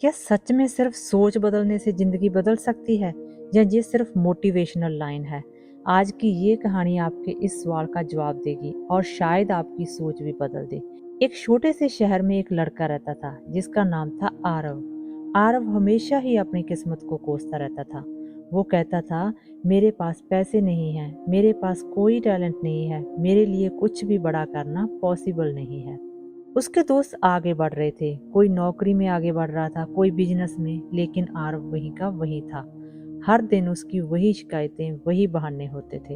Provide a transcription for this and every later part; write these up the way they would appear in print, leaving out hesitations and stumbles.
क्या सच में सिर्फ सोच बदलने से जिंदगी बदल सकती है या ये सिर्फ मोटिवेशनल लाइन है? आज की ये कहानी आपके इस सवाल का जवाब देगी और शायद आपकी सोच भी बदल दे। एक छोटे से शहर में एक लड़का रहता था जिसका नाम था आरव। आरव हमेशा ही अपनी किस्मत को कोसता रहता था। वो कहता था, मेरे पास पैसे नहीं हैं, मेरे पास कोई टैलेंट नहीं है, मेरे लिए कुछ भी बड़ा करना पॉसिबल नहीं है। उसके दोस्त आगे बढ़ रहे थे, कोई नौकरी में आगे बढ़ रहा था, कोई बिजनेस में, लेकिन आरव वही का वही था। हर दिन उसकी वही शिकायतें, वही बहाने होते थे।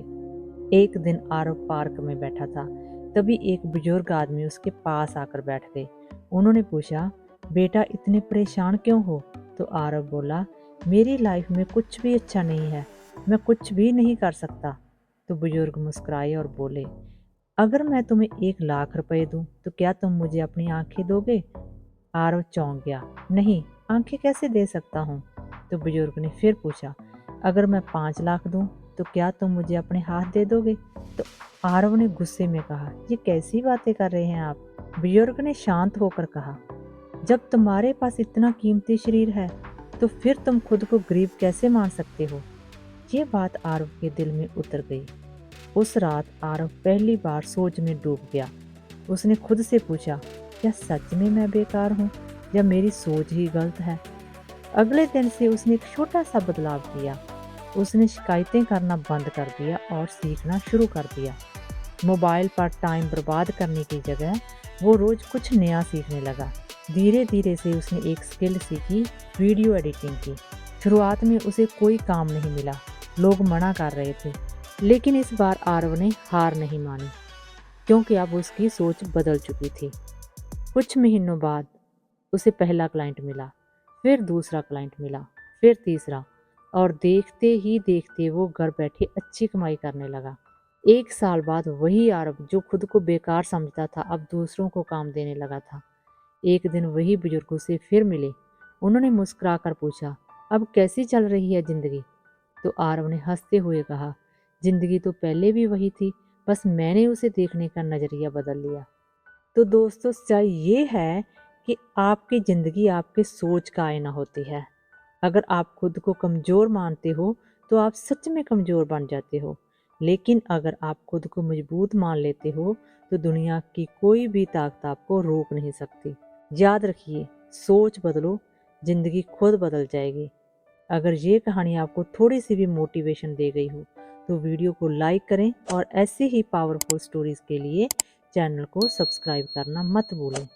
एक दिन आरव पार्क में बैठा था, तभी एक बुजुर्ग आदमी उसके पास आकर बैठ गए। उन्होंने पूछा, बेटा इतने परेशान क्यों हो? तो आरव बोला, मेरी लाइफ में कुछ भी अच्छा नहीं है, मैं कुछ भी नहीं कर सकता। तो बुजुर्ग मुस्कुराए और बोले, अगर मैं तुम्हें 1 लाख रुपए दूं तो क्या तुम मुझे अपनी आंखें दोगे? आरव चौंक गया। नहीं, आंखें कैसे दे सकता हूँ? तो बुजुर्ग ने फिर पूछा, अगर मैं 5 लाख दूं तो क्या तुम मुझे अपने हाथ दे दोगे? तो आरव ने गुस्से में कहा, ये कैसी बातें कर रहे हैं आप? बुजुर्ग ने शांत होकर कहा, जब तुम्हारे पास इतना कीमती शरीर है तो फिर तुम खुद को गरीब कैसे मान सकते हो? ये बात आरव के दिल में उतर गई। उस रात आरव पहली बार सोच में डूब गया। उसने खुद से पूछा, क्या सच में मैं बेकार हूँ या मेरी सोच ही गलत है? अगले दिन से उसने एक छोटा सा बदलाव किया। उसने शिकायतें करना बंद कर दिया और सीखना शुरू कर दिया। मोबाइल पर टाइम बर्बाद करने की जगह वो रोज कुछ नया सीखने लगा। धीरे धीरे से उसने एक स्किल सीखी, वीडियो एडिटिंग की। शुरुआत में उसे कोई काम नहीं मिला, लोग मना कर रहे थे, लेकिन इस बार आरव ने हार नहीं मानी, क्योंकि अब उसकी सोच बदल चुकी थी। कुछ महीनों बाद उसे पहला क्लाइंट मिला, फिर दूसरा क्लाइंट मिला, फिर तीसरा, और देखते ही देखते वो घर बैठे अच्छी कमाई करने लगा। 1 साल बाद वही आरव जो खुद को बेकार समझता था अब दूसरों को काम देने लगा था। एक दिन वही बुजुर्ग उसे फिर मिले। उन्होंने मुस्कुराकर पूछा, अब कैसी चल रही है जिंदगी? तो आरव ने हंसते हुए कहा, जिंदगी तो पहले भी वही थी, बस मैंने उसे देखने का नजरिया बदल लिया। तो दोस्तों, सच्चाई ये है कि आपकी ज़िंदगी आपके सोच का आईना होती है। अगर आप खुद को कमज़ोर मानते हो तो आप सच में कमज़ोर बन जाते हो, लेकिन अगर आप खुद को मजबूत मान लेते हो तो दुनिया की कोई भी ताकत आपको रोक नहीं सकती। याद रखिए, सोच बदलो, ज़िंदगी खुद बदल जाएगी। अगर ये कहानी आपको थोड़ी सी भी मोटिवेशन दे गई हो तो वीडियो को लाइक करें और ऐसे ही पावरफुल स्टोरीज के लिए चैनल को सब्सक्राइब करना मत भूलें।